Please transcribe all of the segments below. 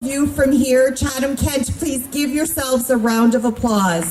You from here, Chatham-Kent, please give yourselves a round of applause.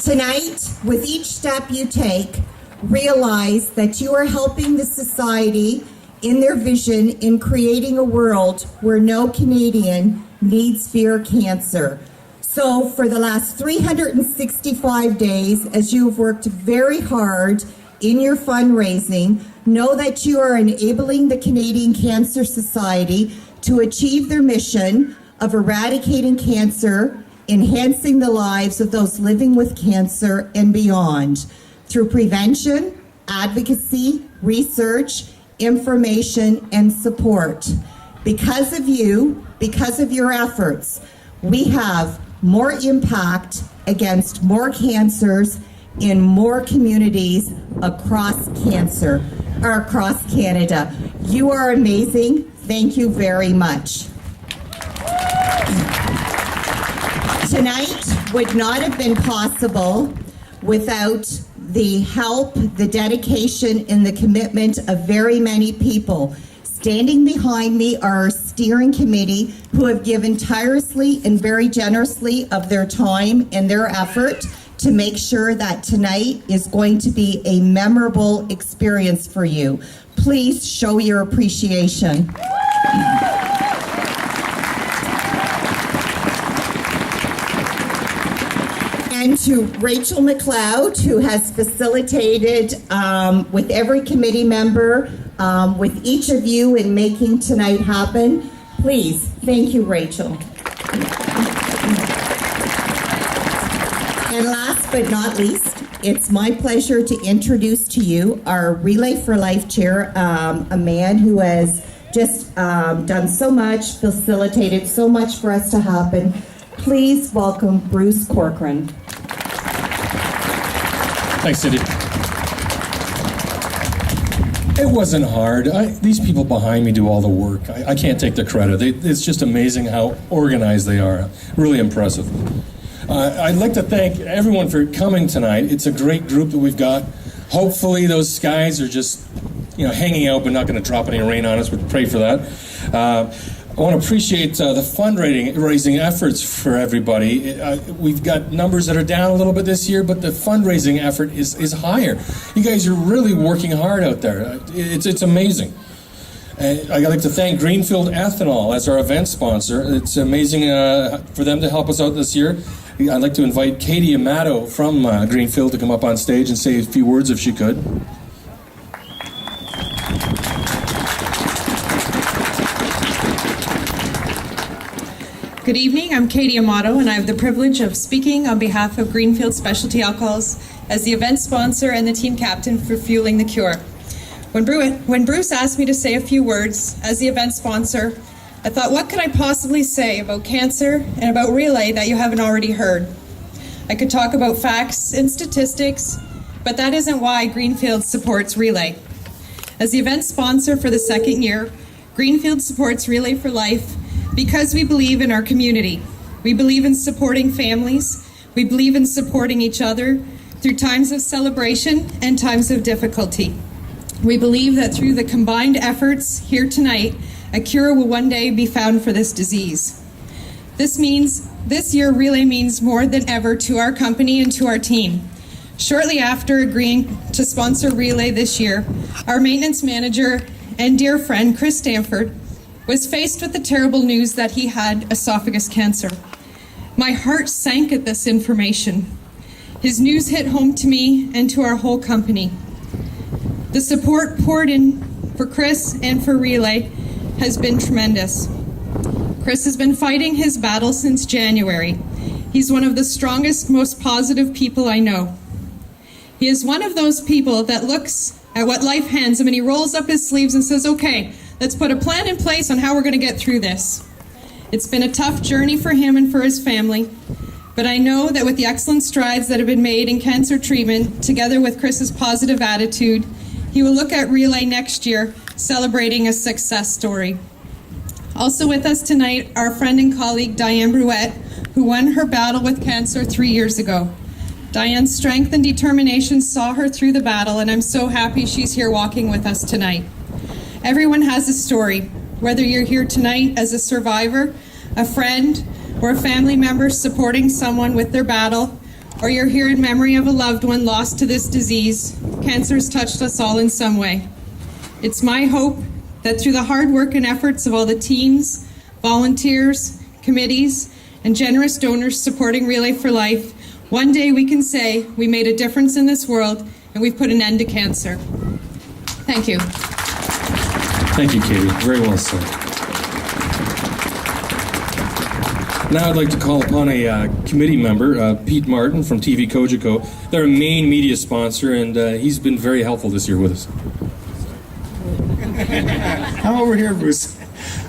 Tonight, with each step you take, realize that you are helping the society in their vision in creating a world where no Canadian needs fear cancer. So for the last 365 days, as you have worked very hard in your fundraising, know that you are enabling the Canadian Cancer Society to achieve their mission of eradicating cancer, enhancing the lives of those living with cancer and beyond through prevention, advocacy, research, information, and support. Because of you, because of your efforts, we have more impact against more cancers in more communities across Canada. You are amazing. Thank you very much. Tonight would not have been possible without the help, the dedication, and the commitment of very many people. Standing behind me are our steering committee who have given tirelessly and very generously of their time and their effort to make sure that tonight is going to be a memorable experience for you. Please show your appreciation. And to Rachel McLeod, who has facilitated with every committee member, with each of you in making tonight happen. Please, thank you, Rachel. And last but not least, it's my pleasure to introduce to you our Relay for Life chair, a man who has just done so much, facilitated so much for us to happen. Please welcome Bruce Corcoran. Thanks, Cindy. It wasn't hard. These people behind me do all the work. I can't take the credit. It's just amazing how organized they are. Really impressive. I'd like to thank everyone for coming tonight. It's a great group that we've got. Hopefully those skies are just, hanging out but not going to drop any rain on us. We'd pray for that. I want to appreciate the fundraising efforts for everybody. We've got numbers that are down a little bit this year, but the fundraising effort is higher. You guys are really working hard out there. It's amazing. And I'd like to thank Greenfield Ethanol as our event sponsor. It's amazing for them to help us out this year. I'd like to invite Katie Amato from Greenfield to come up on stage and say a few words if she could. Good evening, I'm Katie Amato, and I have the privilege of speaking on behalf of Greenfield Specialty Alcohols as the event sponsor and the team captain for Fueling the Cure. When Bruce asked me to say a few words as the event sponsor, I thought, what could I possibly say about cancer and about Relay that you haven't already heard? I could talk about facts and statistics, but that isn't why Greenfield supports Relay. As the event sponsor for the second year, Greenfield supports Relay for Life because we believe in our community. We believe in supporting families. We believe in supporting each other through times of celebration and times of difficulty. We believe that through the combined efforts here tonight, a cure will one day be found for this disease. This year Relay means more than ever to our company and to our team. Shortly after agreeing to sponsor Relay this year, our maintenance manager and dear friend, Chris Stanford, was faced with the terrible news that he had esophagus cancer. My heart sank at this information. His news hit home to me and to our whole company. The support poured in for Chris and for Relay has been tremendous. Chris has been fighting his battle since January. He's one of the strongest, most positive people I know. He is one of those people that looks at what life hands him and he rolls up his sleeves and says, okay, let's put a plan in place on how we're going to get through this. It's been a tough journey for him and for his family, but I know that with the excellent strides that have been made in cancer treatment, together with Chris's positive attitude, he will look at Relay next year celebrating a success story. Also with us tonight, our friend and colleague Diane Bruette, who won her battle with cancer 3 years ago. Diane's strength and determination saw her through the battle, and I'm so happy she's here walking with us tonight. Everyone has a story, whether you're here tonight as a survivor, a friend, or a family member supporting someone with their battle, or you're here in memory of a loved one lost to this disease. Cancer has touched us all in some way. It's my hope that through the hard work and efforts of all the teams, volunteers, committees, and generous donors supporting Relay for Life, one day we can say we made a difference in this world and we've put an end to cancer. Thank you. Thank you, Katie. Very well said. Now I'd like to call upon a committee member, Pete Martin from TV Cogeco. They're a main media sponsor, and he's been very helpful this year with us. I'm over here, Bruce.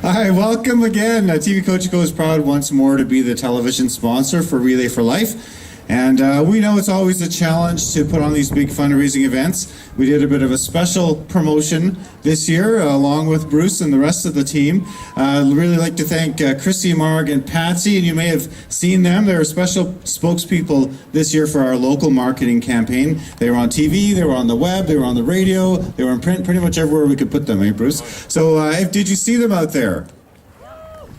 Hi, welcome again. TV Cogeco is proud once more to be the television sponsor for Relay for Life. And we know it's always a challenge to put on these big fundraising events. We did a bit of a special promotion this year, along with Bruce and the rest of the team. I'd really like to thank Chrissy, Marg, and Patsy, and you may have seen them. They're special spokespeople this year for our local marketing campaign. They were on TV, they were on the web, they were on the radio, they were in print, pretty much everywhere we could put them, eh, Bruce? So did you see them out there?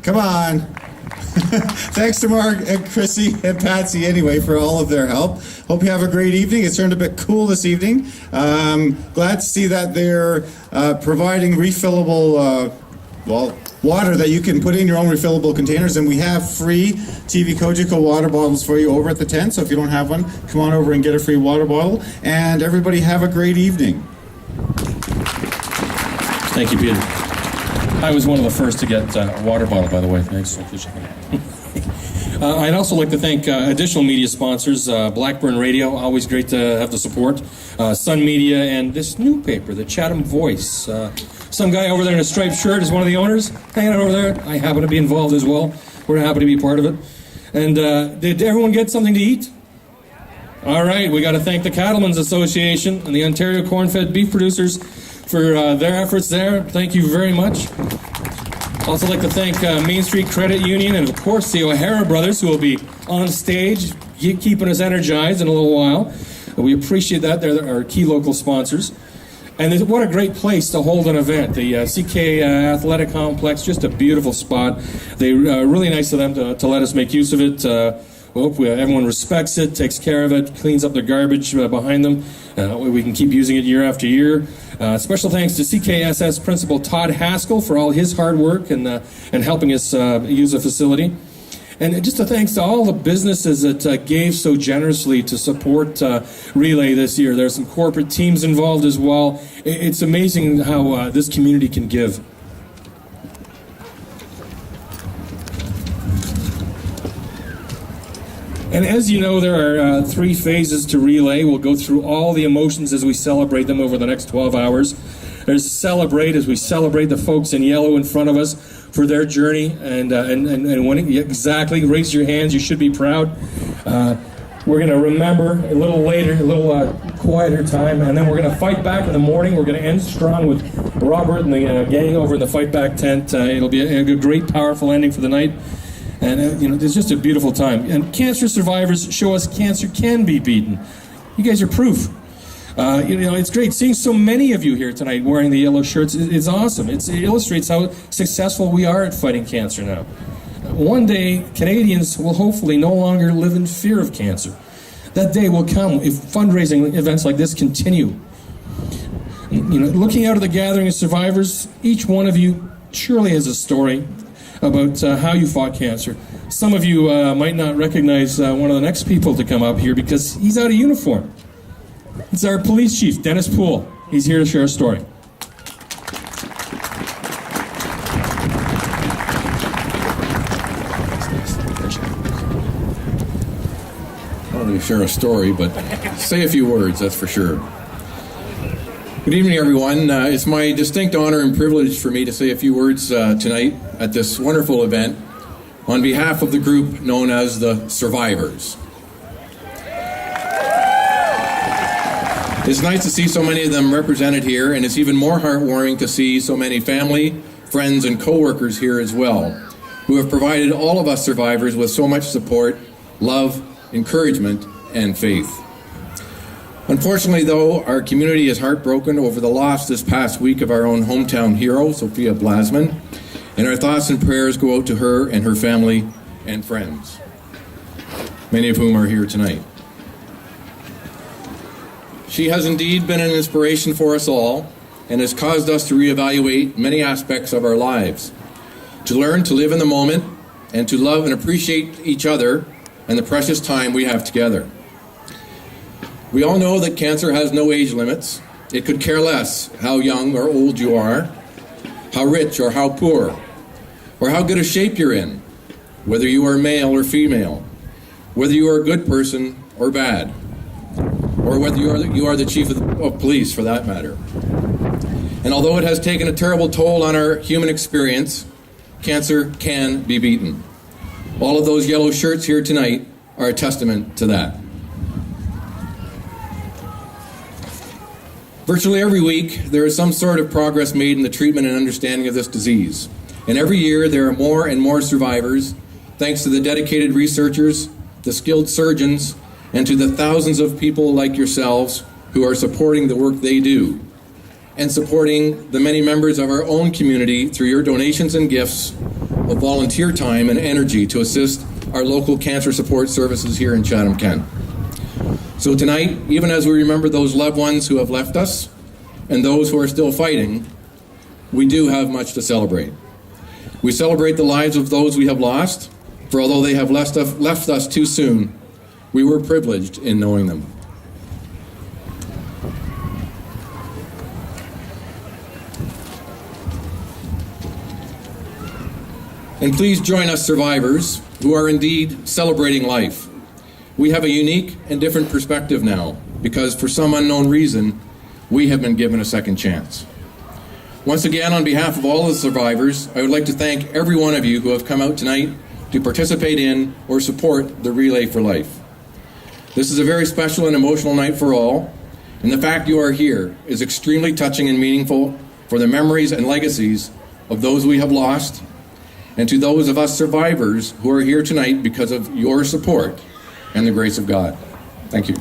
Come on. Thanks to Mark and Chrissy and Patsy anyway for all of their help. Hope you have a great evening. It's turned a bit cool this evening. Glad to see that they're providing refillable water that you can put in your own refillable containers, and we have free TV Cogeco water bottles for you over at the tent. So if you don't have one, come on over and get a free water bottle. And everybody have a great evening. Thank you, Peter. I was one of the first to get a water bottle, by the way. Thanks. I'd also like to thank additional media sponsors, Blackburn Radio, always great to have the support, Sun Media, and this new paper, the Chatham Voice. Some guy over there in a striped shirt is one of the owners, hanging out over there. I happen to be involved as well. We're happy to be part of it. And did everyone get something to eat? All right, we got to thank the Cattlemen's Association and the Ontario Corn-Fed Beef Producers for their efforts there. Thank you very much. Also like to thank Main Street Credit Union and of course the O'Hara brothers who will be on stage keeping us energized in a little while. We appreciate that. They're our key local sponsors. And what a great place to hold an event. The CK Athletic Complex, just a beautiful spot. They really nice of them to let us make use of it. We hope everyone respects it, takes care of it, cleans up the garbage behind them. We can keep using it year after year. Special thanks to CKSS Principal Todd Haskell for all his hard work and helping us use the facility. And just a thanks to all the businesses that gave so generously to support Relay this year. There's some corporate teams involved as well. It's amazing how this community can give. And as you know, there are 3 phases to Relay. We'll go through all the emotions as we celebrate them over the next 12 hours. There's Celebrate, as we celebrate the folks in yellow in front of us for their journey and winning. Exactly, raise your hands, you should be proud. We're going to remember a little later, a little quieter time, and then we're going to fight back in the morning. We're going to end strong with Robert and the gang over in the Fight Back tent. It'll be a great, powerful ending for the night. And, it's just a beautiful time. And cancer survivors show us cancer can be beaten. You guys are proof. It's great seeing so many of you here tonight wearing the yellow shirts. It's awesome. It illustrates how successful we are at fighting cancer now. One day, Canadians will hopefully no longer live in fear of cancer. That day will come if fundraising events like this continue. Looking out at the gathering of survivors, each one of you surely has a story about how you fought cancer. Some of you might not recognize one of the next people to come up here because he's out of uniform. It's our police chief, Dennis Poole. He's here to share a story. I don't really share a story, but say a few words, that's for sure. Good evening, everyone. It's my distinct honor and privilege for me to say a few words tonight at this wonderful event on behalf of the group known as the Survivors. It's nice to see so many of them represented here, and it's even more heartwarming to see so many family, friends, and co-workers here as well, who have provided all of us survivors with so much support, love, encouragement, and faith. Unfortunately, though, our community is heartbroken over the loss this past week of our own hometown hero, Sophia Blasman, and our thoughts and prayers go out to her and her family and friends, many of whom are here tonight. She has indeed been an inspiration for us all and has caused us to reevaluate many aspects of our lives, to learn to live in the moment and to love and appreciate each other and the precious time we have together. We all know that cancer has no age limits. It could care less how young or old you are, how rich or how poor, or how good a shape you're in, whether you are male or female, whether you are a good person or bad, or whether you are the chief of police for that matter. And although it has taken a terrible toll on our human experience, cancer can be beaten. All of those yellow shirts here tonight are a testament to that. Virtually every week, there is some sort of progress made in the treatment and understanding of this disease. And every year, there are more and more survivors, thanks to the dedicated researchers, the skilled surgeons, and to the thousands of people like yourselves who are supporting the work they do, and supporting the many members of our own community through your donations and gifts of volunteer time and energy to assist our local cancer support services here in Chatham-Kent. So tonight, even as we remember those loved ones who have left us and those who are still fighting, we do have much to celebrate. We celebrate the lives of those we have lost, for although they have left us too soon, we were privileged in knowing them. And please join us survivors who are indeed celebrating life. We have a unique and different perspective now because for some unknown reason, we have been given a second chance. Once again, on behalf of all the survivors, I would like to thank every one of you who have come out tonight to participate in or support the Relay for Life. This is a very special and emotional night for all, and the fact you are here is extremely touching and meaningful for the memories and legacies of those we have lost, and to those of us survivors who are here tonight because of your support and the grace of God. Thank you.